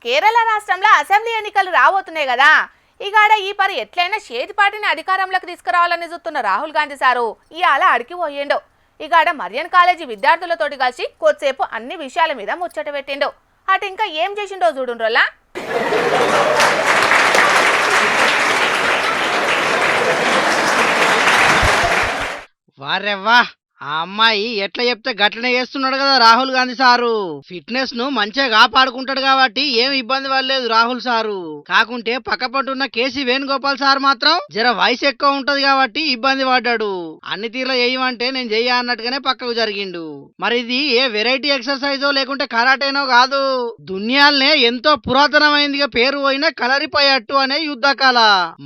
కేరళ రాష్ట్రంలో అసెంబ్లీ ఎన్నికలు రాబోతున్నాయి కదా. ఇగాడ ఈ పరి ఎట్లయినా చేతి పార్టీని అధికారంలోకి తీసుకురావాలని చూస్తున్న రాహుల్ గాంధీ సారు ఇవాళ అడిగి పోయిండు. ఇగాడ మరియన్ కాలేజీ విద్యార్థులతోటి కలిసి కొద్దిసేపు అన్ని విషయాల మీద ముచ్చట పెట్టిండు. అటు ఇంకా ఏం చేసిండో చూడుండ్రోలా. వారెవ్వా ఆ అమ్మాయి ఎట్లా చెప్తే గట్లనే చేస్తున్నాడు కదా రాహుల్ గాంధీ సారు. ఫిట్నెస్ ను మంచిగా కాపాడుకుంటాడు కాబట్టి ఏం ఇబ్బంది పడలేదు రాహుల్ సారు. కాకుంటే పక్కపట్టున్న కేసీ వేణుగోపాల్ సార్ మాత్రం జర వయసు ఎక్కువ ఉంటది కాబట్టి ఇబ్బంది పడ్డాడు. అన్ని తీర్ల చేయమంటే నేను చెయ్య అన్నట్టుగానే పక్కకు జరిగిండు. మరి ఇది ఏ వెరైటీ ఎక్సర్సైజో లేకుంటే కరాటేనో కాదు, దునియాల్నే ఎంతో పురాతనమైందిగా పేరు పోయిన కలరిపయట్టు అనే యుద్ధకాల.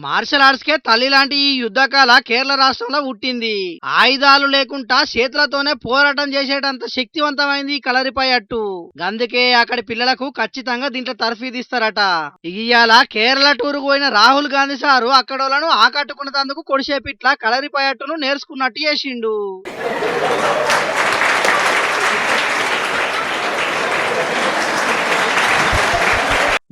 మార్షల్ ఆర్ట్స్ కే తల్లి లాంటి ఈ యుద్ధకాల కేరళ రాష్ట్రంలో పుట్టింది. ఆయుధాలు లేకుండా చేతులతోనే పోరాటం చేసేటంత శక్తివంతమైంది ఈ కలరిపయట్టు. అందుకే అక్కడి పిల్లలకు ఖచ్చితంగా దీంట్లో తర్ఫీదిస్తారట. ఇవాళ కేరళ టూర్ పోయిన రాహుల్ గాంధీ సారు అక్కడోళ్లను ఆకట్టుకున్నందుకు కొడిసేపిట్ల కలరిపయట్టును నేర్చుకున్నట్టు చేసిండు.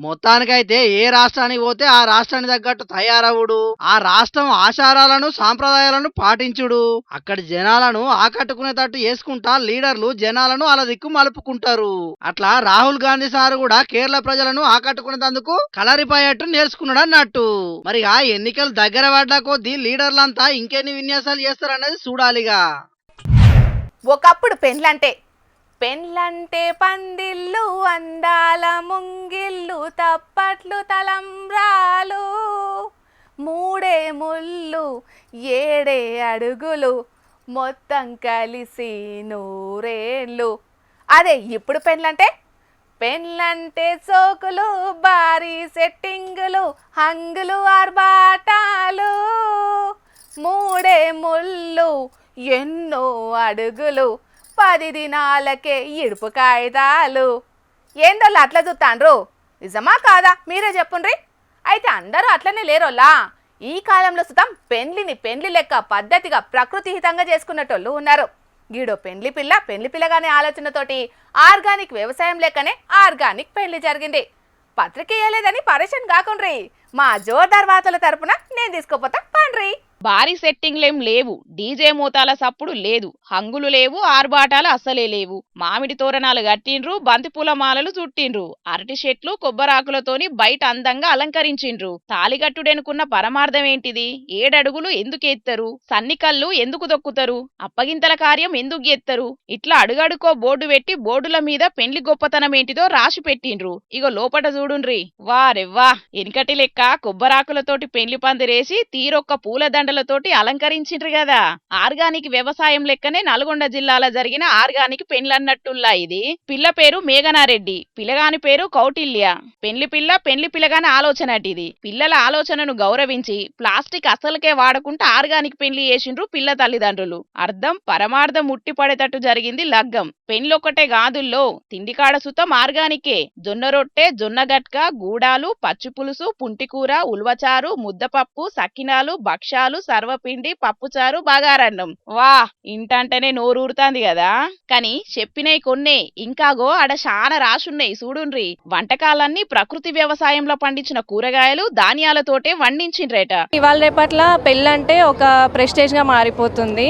మొత్తానికైతే ఏ రాష్ట్రానికి పోతే ఆ రాష్ట్రానికి తగ్గట్టు తయారవుడు, ఆ రాష్ట్రం ఆచారాలను సాంప్రదాయాలను పాటించుడు, అక్కడి జనాలను ఆకట్టుకునేటట్టు చేసుకుంటా లీడర్లు జనాలను అలా దిక్కు మలుపుకుంటారు. అట్లా రాహుల్ గాంధీ సార్ కూడా కేరళ ప్రజలను ఆకట్టుకునేందుకు కలరిపయట్టు నేర్చుకున్నాడు అన్నట్టు. మరి ఆ ఎన్నికలు దగ్గర పడ్డా కొద్దీ లీడర్లంతా ఇంకెన్ని విన్యాసాలు చేస్తారనేది చూడాలిగా. ఒకప్పుడు పెండ్లంటే పందిళ్ళు, అందాల ముంగిళ్ళు, తప్పట్లు తలంబ్రాలు, మూడే ముళ్ళు, ఏడే అడుగులు, మొత్తం కలిసి నూరేళ్ళు. అదే ఇప్పుడు పెండ్లంటే సోకులు, భారీ సెట్టింగులు, హంగులు, ఆర్బాటాలు, మూడే ముళ్ళు, ఎన్నో అడుగులు, 10 దినాలకే ఇడుపు కాయిదాలు. ఏందోళ్ళు అట్లా చూస్తాండ్రు, నిజమా కాదా మీరే చెప్పుండ్రి. అయితే అందరూ అట్లనే లేరోలా. ఈ కాలంలో సుతం పెండ్లి లెక్క పద్ధతిగా ప్రకృతిహితంగా చేసుకున్నటోళ్ళు ఉన్నారు. గీడో పెండ్లి పిల్లగానే ఆలోచనతోటి ఆర్గానిక్ వ్యవసాయం లెక్కనే ఆర్గానిక్ పెండ్లి జరిగింది. పత్రిక ఇయ్యలేదని పరేషాన్ కాకుండ్రి. మా జోర్దార్ వార్తల తరపున నేను తీసుకోపోతా పండ్రి. భారీ సెట్టింగ్లేం లేవు, డీజే మూతాల సప్పుడు లేదు, హంగులు లేవు, ఆర్బాటాలు అస్సలే లేవు. మామిడి తోరణాలు కట్టిండ్రు, బంతిపూల మాలలు చుట్టిండ్రు, అరటి చెట్లు కొబ్బరాకులతోని బయట అందంగా అలంకరించిండ్రు. తాలిగట్టుడెనుకున్న పరమార్థం ఏంటిది? 7 అడుగులు ఎందుకు ఎత్తరు? సన్నికల్లు ఎందుకు దొక్కుతారు? అప్పగింతల కార్యం ఎందుకు ఎత్తరు? ఇట్లా అడుగడుకో బోర్డు పెట్టి బోర్డుల మీద పెండ్లి గొప్పతనం ఏంటిదో రాసి పెట్టిండ్రు. ఇగో లోపట చూడుండ్రి. వారెవ్వా, ఎనికటి లెక్క కొబ్బరాకులతోటి పెండ్లి పందిరేసి తీరొక్క పూల దండలతోటి అలంకరించిండ్రు కదా. ఆర్గానిక్ వ్యవసాయం లెక్కనే నల్గొండ జిల్లాలో జరిగిన ఆర్గానిక్ పెండ్లన్నట్టుల్లా. ఇది పిల్ల పేరు మేఘనారెడ్డి, పిల్లగాని పేరు కౌటిల్య. పెండ్లి పిల్లగాని ఆలోచన అటిది. పిల్లల ఆలోచనను గౌరవించి ప్లాస్టిక్ అసలుకే వాడకుండా ఆర్గానిక్ పెండ్లి చేసిండ్రు పిల్ల తల్లిదండ్రులు. అర్థం పరమార్థం ముట్టిపడేటట్టు జరిగింది లగ్గం. పెండ్లొక్కటే గాదుల్లో, తిండికాడ సుతం ఆర్గానికే. జొన్న రొట్టె, జొన్న గట్క, గూడాలు, పచ్చి పులుసు, పుంటికూర, ఉల్వచారు, ముద్దపప్పు, సకినాలు, భక్షాలు, సర్వపిండి, పప్పుచారు, బగారన్నం. వా, ఇంటంటేనే నోరూరుతాంది కదా. కానీ చెప్పినవి కొన్నే, ఇంకాగో ఆడ చాలా రాసున్నాయి చూడుండ్రి. వంటకాలన్నీ ప్రకృతి వ్యవసాయంలో పండించిన కూరగాయలు, ధాన్యాలతోటే వండించిండ్రేట. ఇవాళ రేపట్ల పెళ్ళంటే ఒక ప్రెస్టేజ్ గా మారిపోతుంది.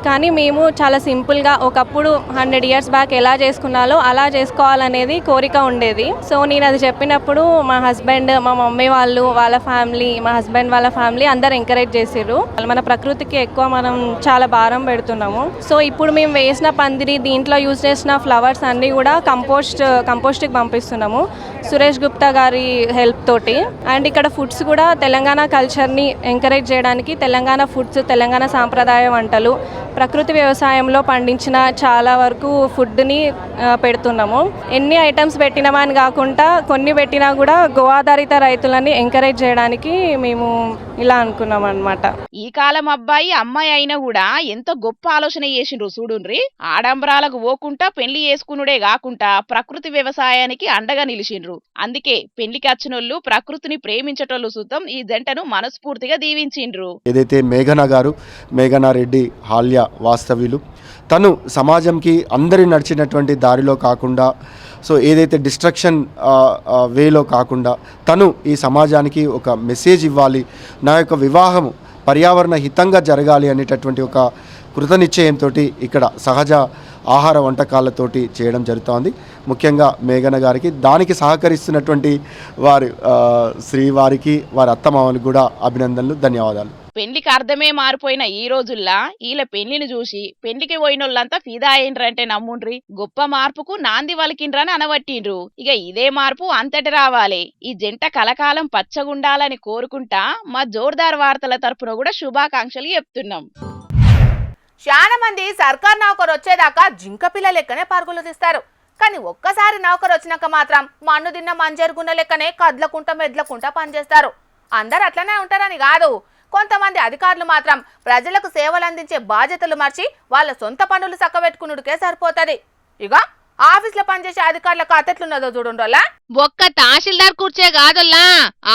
కానీ మేము చాలా సింపుల్ గా ఒకప్పుడు 100 years బ్యాక్ ఎలా చేసుకున్నాలో అలా చేసుకోవాలనేది కోరిక ఉండేది. సో నేను అది చెప్పినప్పుడు మా హస్బెండ్, మా మమ్మీ వాళ్ళు, వాళ్ళ ఫ్యామిలీ, మా హస్బెండ్ వాళ్ళ ఫ్యామిలీ అందరు ఎంకరేజ్ చేసిర్రు. మన ప్రకృతికి ఎక్కువ మనం చాలా భారం పెడుతున్నాము. సో ఇప్పుడు మేము వేసిన పందిరి, దీంట్లో యూజ్ చేసిన ఫ్లవర్స్ అన్ని కూడా కంపోస్ట్కి పంపిస్తున్నాము సురేష్ గుప్తా గారి హెల్ప్ తోటి. అండ్ ఇక్కడ ఫుడ్స్ కూడా తెలంగాణ కల్చర్ని ఎంకరేజ్ చేయడానికి తెలంగాణ ఫుడ్స్, తెలంగాణ సాంప్రదాయ వంటలు, ప్రకృతి వ్యవసాయంలో పండించిన చాలా వరకు ఫుడ్ని పెడుతున్నాము. ఎన్ని ఐటమ్స్ పెట్టినామని కాకుండా కొన్ని పెట్టినా కూడా గో ఆధారిత రైతులని ఎంకరేజ్ చేయడానికి మేము ఇలా అనుకున్నాం అన్నమాట. ఈ కాలం అబ్బాయి అమ్మాయి అయినా కూడా ఎంత గొప్ప ఆలోచన చేసిండ్రు చూడుండ్రి. ఆడంబరాలకు పోకుండా పెళ్లి చేసుకునుడే కాకుండా ప్రకృతి వ్యవసాయానికి అండగా నిలిచిండ్రు. అందుకే పెళ్లికి వచ్చినోళ్ళు ప్రకృతిని ప్రేమించటోళ్ళు సుతం ఈ జంటను మనస్ఫూర్తిగా దీవించిండ్రు. ఏదైతే మేఘనారెడ్డి హాల్య వాస్తవ్యులు, తను సమాజంకి అందరి నడిచినటువంటి దారిలో కాకుండా సో ఏదైతే డిస్ట్రక్షన్ వేలో కాకుండా తను ఈ సమాజానికి ఒక మెసేజ్ ఇవ్వాలి, నా యొక్క వివాహము పర్యావరణ హితంగా జరగాలి అనేటటువంటి ఒక కృతనిశ్చయంతో ఇక్కడ సహజ ఆహార వంటకాలతోటి చేయడం జరుగుతోంది. ముఖ్యంగా మేఘన గారికి దానికి సహకరిస్తున్నటువంటి వారి శ్రీవారికి వారి అత్తమామలకు కూడా అభినందనలు, ధన్యవాదాలు. పెళ్లికి అర్థమే మారిపోయిన ఈ రోజుల్లా వీళ్ళ పెళ్లిని చూసి పెళ్లికి పోయినోళ్ళంతా ఫిదా అయిండ్రంటే నమ్ముండ్రి. గొప్ప మార్పుకు నాంది వలికిండ్రని అనవట్టిండ్రు. ఇక ఇదే మార్పు అంతటి రావాలి. ఈ జంట కలకాలం పచ్చగుండాలని కోరుకుంటా మా జోర్దార్ వార్తల తరపున కూడా శుభాకాంక్షలు చెప్తున్నాం. చాలా మంది సర్కార్ నౌకరు వచ్చేదాకా జింక పిల్ల లెక్కనే పరుగులు తీస్తారు. కానీ ఒక్కసారి నౌకరు వచ్చినాక మాత్రం మన్ను తిన్న మంజరుగున్న లెక్కనే కదలకుంటా మెదలకుంటా పనిచేస్తారు. అందరు అట్లనే ఉంటారని కాదు, కొంతమంది అధికారులు మాత్రం ప్రజలకు సేవలు అందించే బాధ్యతలు మర్చి వాళ్ళ సొంత పనులు చక్కబెట్టుకున్నట్టుకే సరిపోతుంది. ఇక ఆఫీస్ లో పనిచేసే అధికారుల కథ ఎట్లున్నదో చూడండి. ఒక్క తహసీల్దార్ కూర్చే కాదల్లా,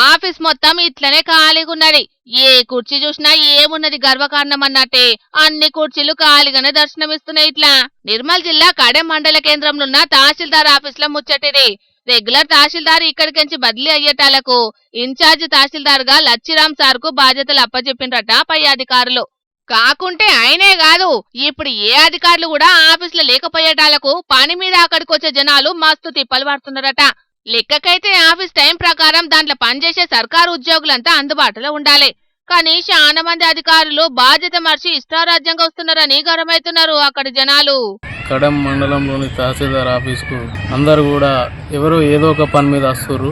ఆఫీస్ మొత్తం ఇట్లనే ఖాళీగా ఉన్నది. ఏ కుర్చీ చూసినా ఏమున్నది గర్వకారణం అన్నట్టే అన్ని కుర్చీలు ఖాళీగానే దర్శనమిస్తున్నాయి. ఇట్లా నిర్మల్ జిల్లా కడెం మండల కేంద్రంలో ఉన్న తహసీల్దార్ ఆఫీస్ లో ముచ్చటిది. రెగ్యులర్ తహసీల్దార్ ఇక్కడికించి బదిలీ అయ్యేటాలకు ఇన్ఛార్జ్ తహసీల్దార్ గా లచ్చిరామ్ సార్ కు బాధ్యతలు అప్పచెప్పిండ్రట పై అధికారులు. కాకుంటే ఆయనే కాదు, ఇప్పుడు ఏ అధికారులు కూడా ఆఫీసులో లేకపోయేటాలకు పని మీద అక్కడికి వచ్చే జనాలు మస్తు తిప్పలు పడుతున్నారట. లెక్కకైతే ఆఫీస్ టైం ప్రకారం దాంట్లో పనిచేసే సర్కారు ఉద్యోగులంతా అందుబాటులో ఉండాలి. కానీ చాలా మంది అధికారులు బాధ్యత మర్చి ఇష్టారాజ్యంగా వస్తున్నారని గరమైతున్నారు అక్కడి జనాలు. కడెం మండలంలోని తహసీల్దార్ ఆఫీస్కు అందరు కూడా ఎవరో ఏదో ఒక పని మీద వస్తున్నారు.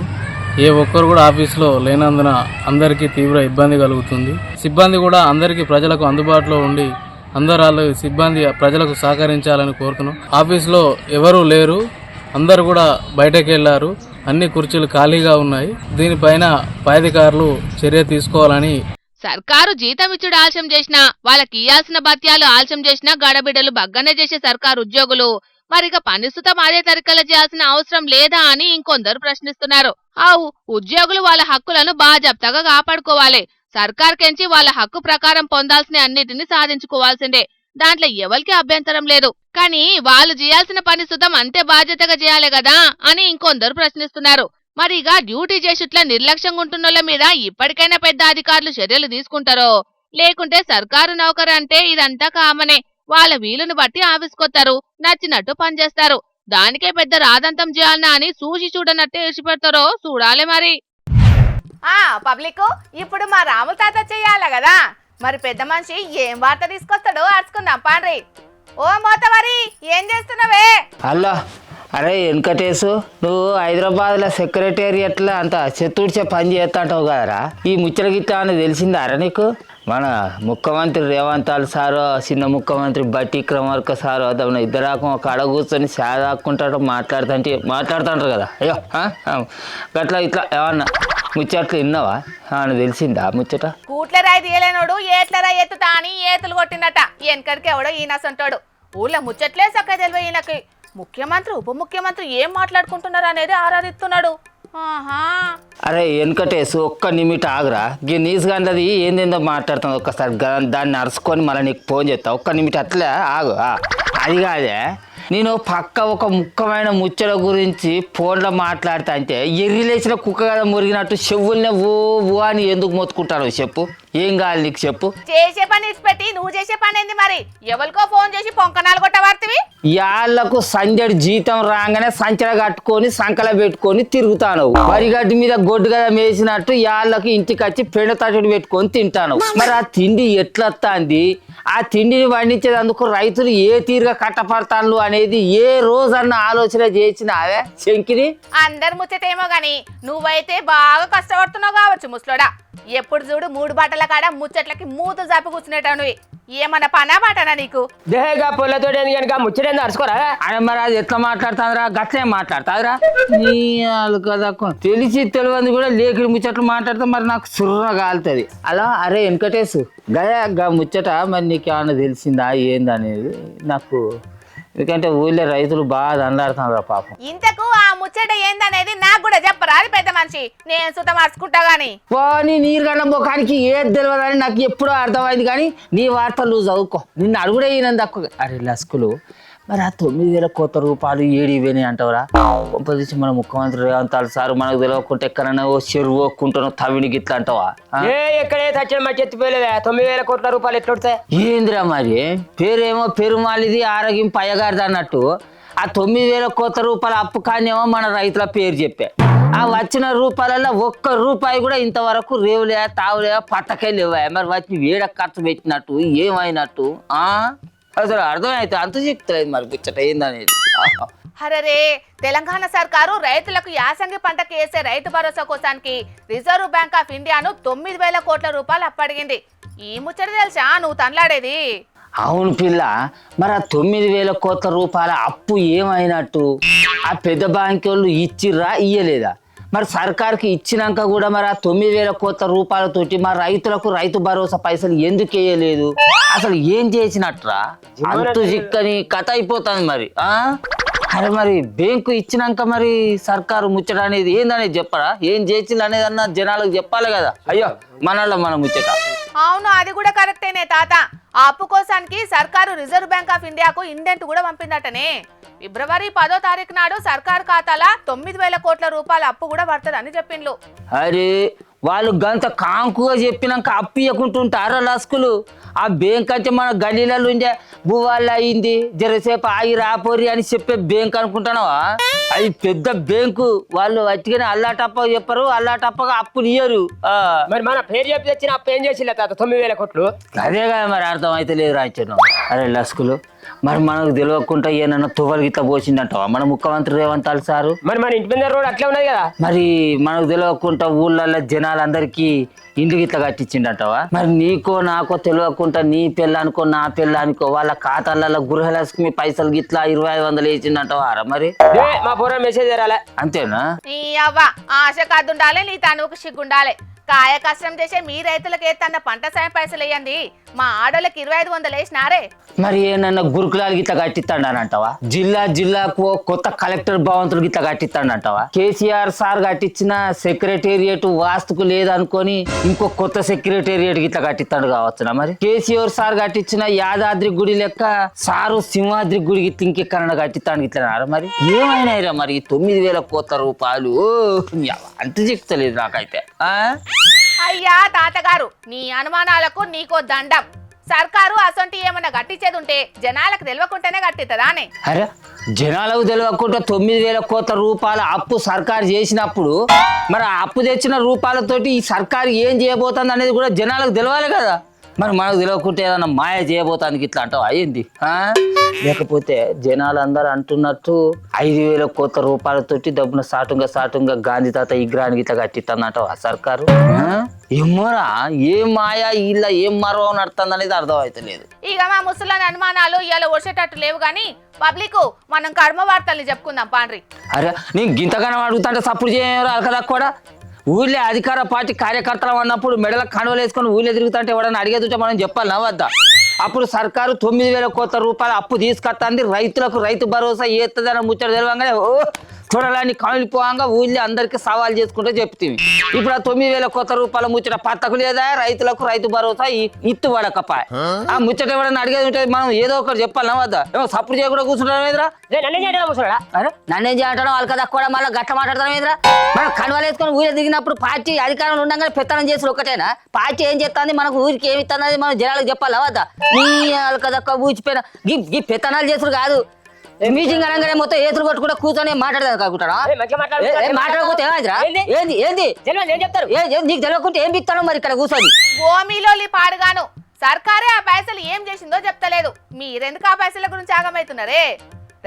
ఏ ఒక్కరు కూడా ఆఫీస్లో లేనందున అందరికీ తీవ్ర ఇబ్బంది కలుగుతుంది. సిబ్బంది కూడా అందరికీ ప్రజలకు అందుబాటులో ఉండి అందరు సిబ్బంది ప్రజలకు సహకరించాలని కోరుతున్నాం. ఆఫీస్లో ఎవరూ లేరు, అందరు కూడా బయటకు వెళ్లారు. అన్ని కుర్చీలు ఖాళీగా ఉన్నాయి. దీనిపైన పై అధికారులు చర్య తీసుకోవాలని. సర్కారు జీతం ఇచ్చుడు ఆలస్యం చేసినా, వాళ్ళకి ఇయ్యాల్సిన భత్యాలు ఆలస్యం చేసినా గడబిడ్డలు బగ్గనే చేసే సర్కారు ఉద్యోగులు మరిక పనిస్తుతం అదే తరికల చేయాల్సిన అవసరం లేదా అని ఇంకొందరు ప్రశ్నిస్తున్నారు. ఉద్యోగులు వాళ్ళ హక్కులను బాజాప్తాగా కాపాడుకోవాలి. సర్కార్కెంచి వాళ్ళ హక్కు ప్రకారం పొందాల్సిన అన్నిటిని సాధించుకోవాల్సిందే. దాంట్లో ఎవరికి అభ్యంతరం లేదు. కానీ వాళ్ళు చేయాల్సిన పని సుతం అంతే బాధ్యతగా చేయాలి కదా అని ఇంకొందరు ప్రశ్నిస్తున్నారు. మరిగా డ్యూటీ చేసిట్లా నిర్లక్ష్యంగా ఉంటున్నోళ్ళ మీద ఇప్పటికైనా పెద్ద అధికారులు చర్యలు తీసుకుంటారో, లేకుంటే సర్కారు నౌకరు అంటే ఇదంతా కామనే. వాళ్ళ వీలును బట్టి ఆఫీస్కొత్తారు, నచ్చినట్టు పనిచేస్తారు. దానికే పెద్ద రాదంతం చేయాలనా అని చూసి చూడనట్టే ఇడిచిపెడతారో చూడాలి. మరి పబ్లిక్ ఇప్పుడు మా రాము తాత చెయ్యాలి కదా, మరి పెద్ద మనిషి ఏం వార్త తీసుకొస్తాడో అర్చుకుందాం పాండ్రి. ఓ మోతవరి, ఏం చేస్తున్నావే? హలో, అరే వెంకటేశు, నువ్వు హైదరాబాద్లో సెక్రటేరియట్లో అంత చెత్తూడ్చే పని చేస్తాంటావు కదరా. ఈ ముచ్చట గిట్ట అని తెలిసిందా అరా నీకు? మన ముఖ్యమంత్రి రేవంత్ సారు, చిన్న ముఖ్యమంత్రి బట్టి విక్రమార్క సారు అతను ఇద్దరాకం ఒక అడ కూర్చొని సాదాక్కుంటాడు మాట్లాడుతుంటారు కదా. అయ్యో గట్లా ఇట్లా ఏమన్నా ముచ్చట్లు విన్నావా? అని తెలిసిందా ముచ్చట? కూట్లరాయి తీయలేనోడు ఏట్లరాయి ఎత్తుతా అని ఏతులు కొట్టిందట. వెనకడికి ఎవడో ఈయనసంటాడు. ఊళ్ళో ముచ్చట్లే చక్క తెలివ ఈయనకి. ముఖ్యమంత్రి ఉప ముఖ్యమంత్రి ఏం మాట్లాడుకుంటున్నారు అనేది ఆరాధిస్తున్నాడు. అరే వెంకటేశు, ఒక్క నిమిట్ ఆగురా. ఈ న్యూస్ గంటది ఏందేందో మాట్లాడుతుంది. ఒక్కసారి దాన్ని అరుచుకొని మళ్ళీ నీకు ఫోన్ చేస్తా. ఒక్క నిమిట్ అట్లే ఆగు. అది కాదే, నేను పక్క ఒక ముఖ్యమైన ముచ్చట గురించి ఫోన్లో మాట్లాడతా అంటే ఎర్రిలేసిన కుక్క కదా మురిగినట్టు చెవుల్నే ఓ అని ఎందుకు మొత్తుకుంటాను చెప్పు? ఏం కావాలి నీకు చెప్పు? చేసే పని ఇచ్చిపెట్టి నువ్వు చేసే పని ఏంది మరి? ఎవరికో ఫోన్ చేసి పొంకనాలు కొట్టవార్తివి. యాళ్లకు సంజడి జీతం రాగానే సంచడ కట్టుకొని సంకల పెట్టుకొని తిరుగుతాను. వరిగడ్డి మీద గొడ్డు కదా మేసినట్టు యాళ్లకు ఇంటికి వచ్చి పెండ తట్టుడు పెట్టుకొని తింటాను. మరి ఆ తిండి ఎట్లొస్తాంది? ఆ తిండిని పండించేందుకు రైతులు ఏ తీరుగా కట్టపడతాను అనేది ఏ రోజన్న ఆలోచన చేసినావే శంకిని? అందరు ముచ్చటేమో గాని నువ్వైతే బాగా కష్టపడుతున్నావు కావచ్చు ముసలోడా. ఎప్పుడు చూడు 3 బట్టల కాడ ముచ్చట్లకి మూతులు జాపి కూర్చునేటవి. ఏమన్నా పనా బాటనా నీకు? దేహగా పొలతో ముచ్చటేంది అరుచుకోరా. అని మరి అది ఎట్లా మాట్లాడుతుందిరా? గట్లే మాట్లాడుతుందిరా. నీ కదా తెలిసి తెలియదు కూడా లేకిడి ముచ్చట్లు మాట్లాడితే మరి నాకు సుర్ర కాలుతుంది. అలా అరే వెంకటేశ్, గయా ముచ్చట మరి నీకు ఏమన్నా తెలిసిందా ఏందనేది నాకు? ఎందుకంటే ఊళ్ళో రైతులు బాగా దండాడుతున్నారు పాపం. ఇంతకు ఆ ముచ్చట ఏందనేది నాకు కూడా చెప్పరా అది పెద్ద మనిషి. నేను సుత మార్చుకుంటా గాని. పోనీ నీరుగండ ముఖానికి ఏది తెలియదని నాకు ఎప్పుడో అర్థమైంది. కానీ నీ వార్తలు నువ్వు చదువుకో. నిన్ను అడుగుడే ఈయన తక్కువ. అరే లస్కులు, మరి ఆ 9,000 కోట్ల రూపాయలు ఏడిపోయినాయి అంటావురా? పంపదీసి మన ముఖ్యమంత్రి రేవంత్ సార్ మనకు తెలియకుంటే ఎక్కడైనా ఓ చెరువు ఒక్కుంటానో తవిడి గిట్లా అంటావా? ఎక్కడే సచ్చిన మంచి ఎత్తిపోయలేదా 9,000 కోట్ల రూపాయలు ఎట్లొడతాయి? ఏందిరా మరి పేరేమో పెరుమాలిది ఆరోగ్యం పయ్యగారిది అన్నట్టు ఆ 9,000 కోట్ల రూపాయల అప్పు కానేమో మన రైతుల పేరు చెప్పే. ఆ వచ్చిన రూపాయలలో ఒక్క రూపాయి కూడా ఇంతవరకు రేవులే తావులే పట్టకే లేవా? మరి వచ్చి వేడ ఖర్చు పెట్టినట్టు ఏమైనట్టు అసలు అర్థమైతే అంత చెప్తలేదు మరి పిచ్చట ఏందనేది. హరరే, తెలంగాణ సర్కారు రైతులకు యాసంగి పంటకు వేసే Rythu Bharosa కోసానికి reserve bank of ఇండియాను 9,000 కోట్ల రూపాయలు అప్పడిగింది. ఈ ముచ్చట తెలుసా నువ్వు తనలాడేది? అవును పిల్ల, మరి ఆ 9,000 కోట్ల రూపాయల అప్పు ఏమైనట్టు? ఆ పెద్ద బ్యాంక్ వాళ్ళు ఇచ్చిర్రా ఇయ్యలేదా? మరి సర్కార్కి ఇచ్చినాక కూడా మరి ఆ 9,000 కోట్ల రూపాయలతోటి మరి రైతులకు రైతు భరోసా పైసలు ఎందుకు వేయలేదు? అసలు ఏం చేసినట్రా? అంతు చిక్కని కథ అయిపోతుంది మరి. అరే మరి బ్యాంకు ఇచ్చినాక మరి సర్కారు ముచ్చట అనేది ఏందనేది చెప్పరా? ఏం చేసింది అనేది అన్న జనాలకు చెప్పాలి కదా. అయ్యో మనలో మన ముచ్చట. అవును, అది కూడా కరెక్టేనే తాత. ఆ అప్పు కోసానికి సర్కారు రిజర్వ్ బ్యాంక్ ఆఫ్ ఇండియాకు ఇండెంట్ కూడా పంపిందటనే. ఫిబ్రవరి 10వ తారీఖు నాడు సర్కారు ఖాతాలో 9,000 కోట్ల రూపాయల అప్పు కూడా పడుతుందని చెప్పిండ్లు. అరే వాళ్ళు గంత కాంకుగా చెప్పినాక అప్పు ఇవ్వకుంటుంటారా లస్కులు? ఆ బ్యాంక్ అంటే మన గల్లీలలో ఉండే భూవాళ్ళు అయింది జరసేపు ఆగి రాపోరి అని చెప్పే బ్యాంక్ అనుకుంటున్నావా? అది పెద్ద బ్యాంకు. వాళ్ళు అట్టిగానే అల్లాటప్ప చెప్పరు, అల్లాటప్పగా అప్పులు ఇయ్యరు. మరి మన పేరు చెప్పి తెచ్చిన అప్పు ఏం చేసి 9,000 కోట్లు? అదే కదా మరి అర్థం అయితే లేదు రాయించాను. అరే లస్కులు, మరి మనకు తెలియకుండా ఏమన్నా తువ్వలు గిట్ల పోసిందంటావా మన ముఖ్యమంత్రి రేవంత్ సారు? మరి మన ఇంటి మీద రోడ్ అట్లే ఉన్నది కదా. మరి మనకు తెలియకుండా ఊళ్ళల్లో జనాలందరికీ ఇంటి గిట్ల కట్టించిండంటావా? మరి నీకో నాకో తెలియకుండా నీ పిల్లనుకో నా పిల్లనుకో వాళ్ళ ఖాతాలలో గృహలక్ష్మి పైసలు గిట్లా 2,500 వేసిందంటావా? మరి మా పూర్వం మెసేజ్ రాలే అంతేనా? నీ అవ్వ ఆశ కాదుండాలి, నీ తనుకు సిగ్గుండాలి. కాయ కష్టం చేసే మీ రైతులకే తన పంట సాయం పైసలు వేయండి, మా ఆడోళ్ళకి 2,500 వేసినారే. మరి ఏమన్నా గురుకులాలు గిట్లా కట్టిస్తాడంటావా? జిల్లాకు కొత్త కలెక్టర్ భవంతులు గిట్లా కట్టిస్తాడంటావా? కేసీఆర్ సార్ కట్టించిన సెక్రటేరియట్ వాస్తుకు లేదనుకొని ఇంకో కొత్త సెక్రటేరియట్ గిట్లా కట్టిస్తాడు కావచ్చునా? మరి కేసీఆర్ సార్ కట్టించిన యాదాద్రి గుడి లెక్క సారు సింహాద్రి గుడి గిట్ల ఇంకెక్కడన్నా కట్టిస్తాడు గిట్లా? మరి ఏమైనా మరి 9,000 కోట్ల రూపాయలు అంత చెప్తలేదు నాకైతే. అయ్యా తాతగారు, నీ అనుమానాలకు నీకో దండం. సర్కారు అసొంటి ఏమన్నా గట్టించేది ఉంటే జనాలకు తెలియకుండానే గట్టిస్తుందానే. అరే జనాలకు తెలియకుండా 9,000 కోట్ల రూపాయల అప్పు సర్కారు చేసినప్పుడు మరి ఆ అప్పు తెచ్చిన రూపాయలతోటి ఈ సర్కారు ఏం చేయబోతుంది అనేది కూడా జనాలకు తెలవాలి కదా. మరి మనకు తెలియకుంటే ఏదన్నా మాయ చేయబోతానికి ఇట్లా అంటావు అయ్యింది. లేకపోతే జనాలు అందరూ అంటున్నట్టు 5,000 కోట్ల రూపాయలతోటి డబ్బున సాటుంగా గాంధీ తాత విగ్రహానికి ఇట్లా కట్టిస్తుందంటావు ఆ సర్కారు? ఏమోరా, ఏం మాయ ఇలా ఏం మరో నడుతుంది అనేది అర్థం అయితే లేదు. ఇక మా ముసలాని అనుమానాలు ఇలా వచ్చేటట్టు లేవు గాని పబ్లిక్ మనం కర్మ వార్తల్ని చెప్పుకుందాం పాండ్రి. అరే నేను గింతగానం అడుగుతాంటే సప్పుడు చేయరా కదా కూడా. ఊళ్ళో అధికార పార్టీ కార్యకర్తలు అన్నప్పుడు మెడల కండువలు వేసుకొని ఊళ్ళో తిరుగుతుంటే ఎవడన్నా అడిగేదుంటే మనం చెప్పాలి వద్దా? అప్పుడు సర్కారు 9,000 కోట్ల రూపాయల అప్పు తీసుకొస్తుంది, రైతులకు రైతు భరోసా ఏస్తుందని ముచ్చట తెలవంగానే చూడాలని కాలిపోగా ఊళ్ళో అందరికీ సవాల్ చేసుకుంటే చెప్తుంది. ఇప్పుడు ఆ 9,000 కోట్ల రూపాయల ముచ్చట పత్తకు లేదా రైతులకు రైతు భరోసా ఇత్తు పడకపాయ. ఆ ముచ్చట ఎవడన్నా అడిగేది ఉంటే మనం ఏదో ఒకటి చెప్పాలి వద్దా? ఏమో సప్పుడు చేయకుండా కూర్చుంటాం ఎదురా? అరే నన్నేం చేయటం వాళ్ళ కదా కూడా మళ్ళీ గట్ట మాట్లాడతాం ఎదురా? మనం కనువలు వేసుకొని ఊళ్ళో దిగినప్పుడు పార్టీ అధికారంలో ఉండగానే పెత్తనం చేసి ఒకటేనా? పార్టీ ఏం చేస్తుంది మనకు ఊరికి ఏమి ఇస్తుంది మనం జనాలకు చెప్పాలి వద్దా? నీ వాళ్ళ కదా ఊచిపోయిన ఈ పెత్తనాలు చేసుడు కాదు. మీటింగ్ అనగానే మొత్తం ఏతులు కొట్టుకుంటే కూర్చొని మాట్లాడదాం కాకుంటారా? మాట్లాడకపోతే ఏమైందిరా? ఏంది నీకు తెలియకుంటే ఏం బిక్తాను మరి ఇక్కడ కూర్చొని? భూమిలో పాడుగాను సర్కారే ఆ పైసలు ఏం చేసిందో చెప్తలేదు. మీరెందుకు ఆ పైసల గురించి ఆగమవుతున్నారే?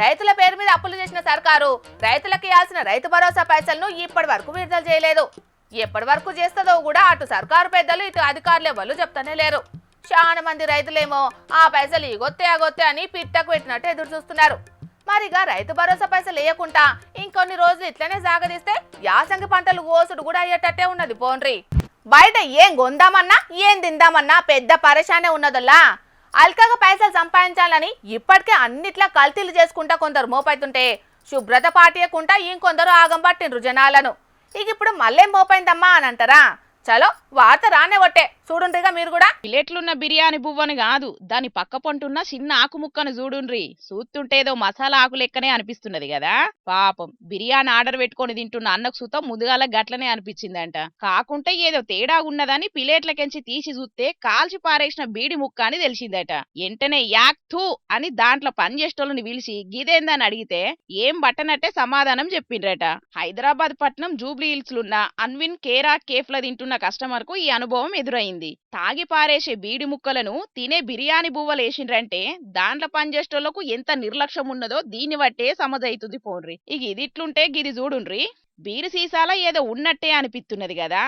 రైతుల పేరు మీద అప్పులు చేసిన సర్కారు రైతులకు ఇవ్వాల్సిన రైతు భరోసా పైసలను ఇప్పటి వరకు విడుదల చేయలేదు. ఎప్పటి వరకు చేస్తుందో కూడా అటు సర్కారు పెద్దలు ఇటు అధికారులు ఎవరు చెప్తానే లేరు. చాలా మంది రైతులేమో ఆ పైసలు ఇగొత్తే అగొత్తే అని పిట్టకు పెట్టినట్టు ఎదురు చూస్తున్నారు. మరిగా రైతు భరోసా పైసలు వేయకుండా ఇంకొన్ని రోజులు ఇట్లనే సాగదీస్తే యాసంగి పంటలు కోసుడు కూడా అయ్యేటట్టే ఉన్నది. పోండ్రి బయట ఏం కొందామన్నా ఏం తిందామన్నా పెద్ద పరేషానే ఉన్నదల్లా. అల్కగా పైసలు సంపాదించాలని ఇప్పటికే అన్నిట్లా కల్తీలు చేసుకుంటా కొందరు మోపైతుంటే శుభ్రత పాటియకుండా ఇంకొందరు ఆగం పట్టిండ్రు జనాలను. ఇక ఇప్పుడు మళ్ళేం మోపైందమ్మా అని అంటారా? చలో వార్త రానేవట్టే చూడుండ్రిగా మీరు కూడా. ప్లేట్లున్న బిర్యానీ బువ్వని కాదు, దాని పక్క పొంటున్న చిన్న ఆకు ముక్కను చూడుండ్రి. చూస్తుంటేదో మసాలా ఆకు లెక్కనే అనిపిస్తున్నది కదా. పాపం బిర్యానీ ఆర్డర్ పెట్టుకొని తింటున్న అన్నకు సుతం ముదుగాల గట్లనే అనిపించిందంట. కాకుంటే ఏదో తేడా ఉన్నదని ప్లేట్లకెంచి తీసి చూస్తే కాల్చి పారేసిన బీడి ముక్క అని తెలిసిందట. వెంటనే యాక్ థూ అని దాంట్లో పనిచేసేటోళ్ళని పిలిచి గిదేందని అడిగితే ఏం బట్టనట్టే సమాధానం చెప్పిండ్రట. హైదరాబాద్ పట్నం జూబ్లీ హిల్స్ లున్న అన్విన్ కేరా కేఫ్ లో తింటున్న కస్టమర్ కు ఈ అనుభవం ఎదురైంది. తాగి పారేసే బీడి ముక్కలను తినే బిర్యానీ బువ్వలు వేసిండ్రంటే దాంట్లో పనిచేసేటోళ్లకు ఎంత నిర్లక్ష్యం ఉన్నదో దీన్ని బట్టే సమజైతుంది పోన్రి. ఇక ఇది ఇట్లుంటే గిది చూడుండ్రి. బీరు సీసాల ఏదో ఉన్నట్టే అనిపిస్తున్నది కదా.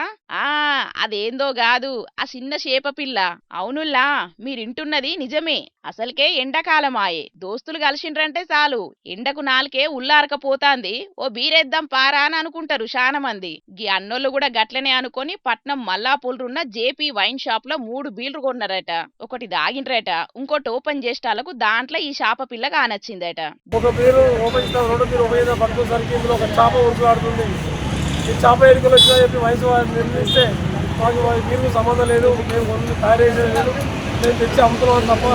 అదేందో కాదు, ఆ చిన్న చేప పిల్ల. అవునుల్లా మీరింటున్నది నిజమే. అసలుకే ఎండాకాలమాయే, దోస్తులు కలిసిండ్రంటే చాలు ఎండకు నాలుకే ఉల్లారకపోతాంది. ఓ బీరేద్దాం పారా అని అనుకుంటారు చాలా మంది. గీ అన్నోళ్ళు కూడా గట్లనే అనుకొని పట్నం మల్లాపూలున్న జేపీ వైన్ షాప్ లో 3 బీర్లు కొన్నారట. ఒకటి దాగిండ్రట, ఇంకోటి ఓపెన్ చేసేటాలకు దాంట్లో ఈ చేప పిల్ల కానొచ్చిందట. ఒక బీరు ఓపెన్ చేస్తా, 2 బీరు ఓపెన్ చేస్తా పట్టుకోసరికి ఇందులో ఒక చేప ఉరుకులాడుతుంది. ఈ చేప ఎరుకలు వచ్చినా చెప్పి వయసు నిర్ణయిస్తే మాకు బీరుకు సంబంధం లేదు, మేము కొన్ని తయారు చేసేది లేదు, మేము తెచ్చి అమ్ముతున్నాం తప్ప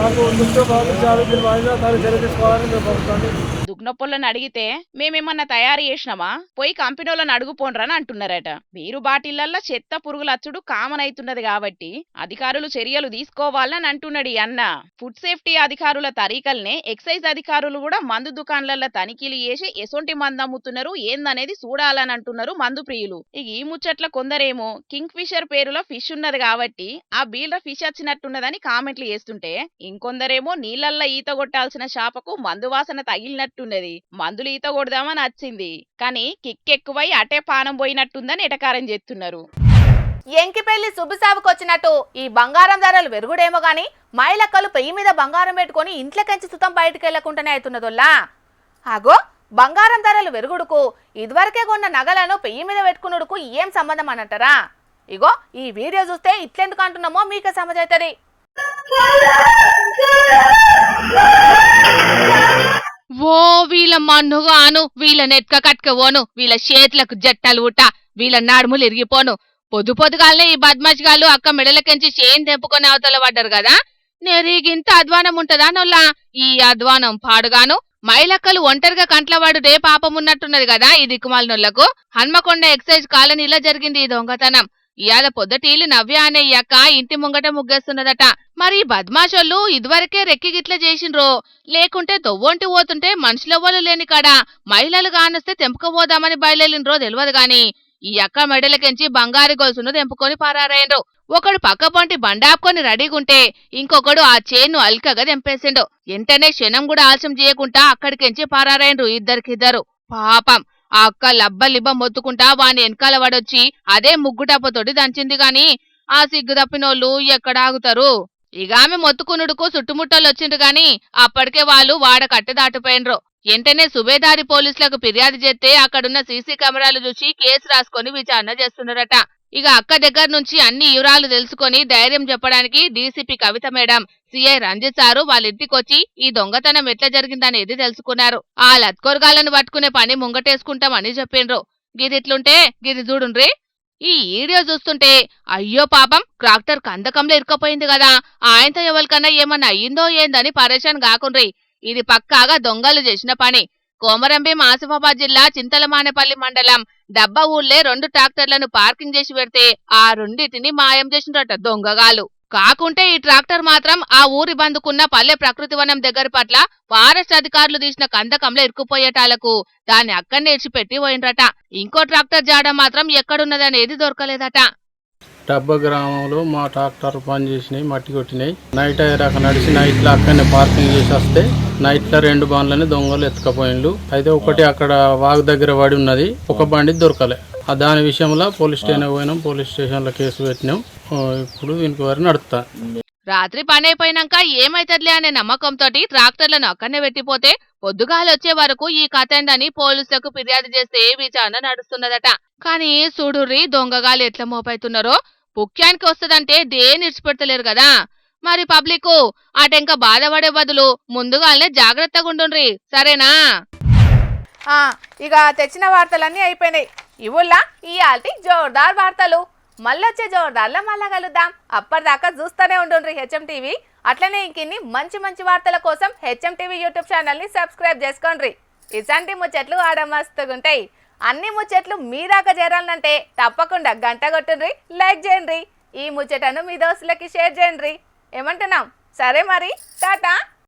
నాకు దృష్టి భావించాలి, మీరు దాన్ని చర్య తీసుకోవాలని మేము ప్రభుత్వాన్ని. దుగ్నొప్పులను అడిగితే మేమేమన్నా తయారు చేసినామా, పోయి కంపెనీలను అడుగుపోండ్రని అంటున్నారట. బీరు బాటిళ్లల్లో చెత్త పురుగులచ్చుడు కామన్ అవుతున్నది కాబట్టి అధికారులు చర్యలు తీసుకోవాలని అంటున్నాడు ఈ అన్న. ఫుడ్ సేఫ్టీ అధికారుల తరీకల్నే ఎక్సైజ్ అధికారులు కూడా మందు దుకాణాలలో తనిఖీలు చేసి ఎసొంటి మందు అమ్ముతున్నారు ఏందనేది చూడాలని అంటున్నారు మందు ప్రియులు. ఇక ఈ ముచ్చట్ల కొందరేమో కింగ్ ఫిషర్ పేరులో ఫిష్ ఉన్నది కాబట్టి ఆ బీర్ల ఫిష్ వచ్చినట్టున్నదని కామెంట్లు చేస్తుంటే, ఇంకొందరేమో నీళ్లల్లో ఈత కొట్టాల్సిన చేపకు మందు వాసన తగిలినట్టున్నది, మందులు ఈత కొడదామని వచ్చింది కానీ కిక్కెక్కువై అటే పానం పోయినట్టుందని ఎటకారం చేస్తున్నారు. ఎంకి పెళ్లి శుభసావుకు వచ్చినట్టు ఈ బంగారం ధరలు పెరుగుడేమో గాని మైలక్కలు పెయ్యి మీద బంగారం పెట్టుకొని ఇంట్లోకెంచి సుతం బయటకు వెళ్లకుండానే అవుతున్నదోల్లా. ఆగో బంగారం ధరలు పెరుగుడుకు ఇదివరకే కొన్న నగలను పెయ్యి మీద పెట్టుకున్నుడుకు ఏం సంబంధం అనంటారా? ఇగో ఈ వీడియో చూస్తే ఇట్లెందుకు అంటున్నామో మీకే సమజైతది. ఓ వీళ్ళ మన్నుగాను, వీళ్ళ నెట్క కట్టుకపోను, వీళ్ళ చేతులకు జట్టలు ఉట్ట, వీళ్ళ నడుములు ఇరిగిపోను. పొద్దుగాలనే ఈ బద్మాష్గాళ్ళు అక్క మెడలకెంచి చేయిని తెంపుకొని అవతల పడ్డారు కదా. నెరిగింత అధ్వానం ఉంటదా నొల్లా? ఈ అధ్వానం పాడుగాను. మైలక్కలు ఒంటరిగా కంట్లవాడుడే పాపం ఉన్నట్టున్నది కదా ఈ దిక్కుమాలనొల్లకు. హన్మకొండ ఎక్సైజ్ కాలనీలో జరిగింది ఈ దొంగతనం. ఇయాల పొద్దటీలు నవ్య అనే ఈ అక్క ఇంటి ముంగట ముగ్గేస్తున్నదట. మరి బద్మాషోళ్ళు ఇదివరకే రెక్కి గిట్ల చేసిండ్రో, లేకుంటే తొవ్వొంటి పోతుంటే మనుషులెవ్వలు లేని కాడ మహిళలు కానొస్తే తెంపుకపోదామని బయలుదేరిండ్రో తెలియదు గాని ఈ అక్క మెడలకెంచి బంగారు గొలుసును తెంపుకొని పారారైండ్రు. ఒకడు పక్క పొంటి బండాపుకొని రెడీగుంటే ఇంకొకడు ఆ చేన్ను అల్కగా తెంపేసిండు. వెంటనే క్షణం కూడా ఆలస్యం చేయకుండా అక్కడికెంచి పారారైండ్రు ఇద్దరికిద్దరు. పాపం ఆ అక్క లబ్బలిబ్బ మొత్తుకుంటా వాని వెనకాల వాడొచ్చి అదే ముగ్గుటప్పతోటి దంచింది గాని ఆ సిగ్గు తప్పినోళ్ళు ఎక్కడ ఆగుతారు. ఇక ఆమె మొత్తుకునుడుకు చుట్టుముట్టలు వచ్చిండ్రు గాని అప్పటికే వాళ్ళు వాడ కట్టె దాటిపోయినరు. వెంటనే సుబేదారి పోలీసులకు ఫిర్యాదు చేస్తే అక్కడున్న సీసీ కెమెరాలు చూసి కేసు రాసుకొని విచారణ చేస్తున్నారట. ఇక అక్క దగ్గర నుంచి అన్ని వివరాలు తెలుసుకొని ధైర్యం చెప్పడానికి డీసీపీ కవిత మేడం, సిఐ రంజిత్ సారు వాళ్ళ ఇంటికొచ్చి ఈ దొంగతనం ఎట్లా జరిగిందనేది తెలుసుకున్నారు. ఆ లత్కొరగాలను పట్టుకునే పని ముంగటేసుకుంటామని చెప్పిండ్రు. గిదిట్లుంటే గిది చూడుండ్రి. ఈ వీడియో చూస్తుంటే అయ్యో పాపం ట్రాక్టర్ కందకంలో ఇరుకపోయింది కదా, ఆయనతో ఎవరికన్నా ఏమన్నా అయ్యిందో ఏందని పరేషాన్ కాకుండ్రి. ఇది పక్కాగా దొంగలు చేసిన పని. కోమరంభీం ఆసిఫాబాద్ జిల్లా చింతలమానేపల్లి మండలం డబ్బా ఊళ్ళే 2 ట్రాక్టర్లను పార్కింగ్ చేసి పెడితే ఆ రెండింటిని మాయం చేసినట దొంగగాలు. కాకుంటే ఈ ట్రాక్టర్ మాత్రం ఆ ఊరి బందుకున్న పల్లె ప్రకృతి వనం దగ్గర పట్ల ఫారెస్ట్ అధికారులు తీసిన కందకంలో ఇరుక్కుపోయేటాలకు దాన్ని అక్కడనే ఇడిచిపెట్టి పోయిండ్రట. ఇంకో ట్రాక్టర్ జాడ మాత్రం ఎక్కడున్నదనేది దొరకలేదట. డబ్బ గ్రామంలో మా ట్రాక్టర్ పని చేసినాయి, మట్టి కొట్టినాయి. నైట్ అయ్యాక నడిచి నైట్లో అక్కడనే పార్కింగ్ చేసి వస్తే నైట్లో 2 బండ్లని దొంగలు ఎత్తుకపోయిండ్రు. అయితే ఒకటి అక్కడ వాగు దగ్గర పడి ఉన్నది, ఒక బండి దొరకలే. దాని విషయంలో పోలీస్ స్టేషన్ పోయినాం, పోలీస్ స్టేషన్లో కేసు పెట్టినాం. ఇప్పుడు ఎంక్వైరీ నడుపుతా. రాత్రి పని అయిపోయినాక ఏమైతదిలే అనే నమ్మకంతో ట్రాక్టర్లను అక్కడనే పెట్టిపోతే పొద్దుగాలొచ్చే వరకు ఈ కథండని పోలీసులకు ఫిర్యాదు చేస్తే విచారణ నడుస్తున్నదట. కానీ చూడుర్రి దొంగగాలు ఎట్లా మోపైతున్నారో. పుక్యానికి వస్తుందంటే దేని ఇడిచిపెడతలేరు కదా. మరి పబ్లిక్ అటెంక బాధపడే బదులు ముందుగానే జాగ్రత్తగా ఉండుండ్రి, సరేనా? ఇక తెచ్చిన వార్తలన్నీ అయిపోయినాయి. ఇవుల్లా ఈ ఆల్టి జోర్దార్ వార్తలు. మళ్ళొచ్చే జోర్దార్లో మళ్ళా కలుద్దాం. అప్పటిదాకా చూస్తూనే ఉండుండ్రి హెచ్ఎం టీవీ. అట్లనే ఇంకిన్ని మంచి మంచి వార్తల కోసం హెచ్ఎం టీవీ యూట్యూబ్ ఛానల్ని సబ్స్క్రైబ్ చేసుకోండి. ఇసంటి ముచ్చట్లు ఆడ మస్తుగుంటాయి. అన్ని ముచ్చట్లు మీ దాకా చేరాలంటే తప్పకుండా గంట కొట్టుండ్రి, లైక్ చేయండి. ఈ ముచ్చటను మీ దోస్తులకి షేర్ చేయండి. ఏమంటున్నాం? సరే మరి, టాటా.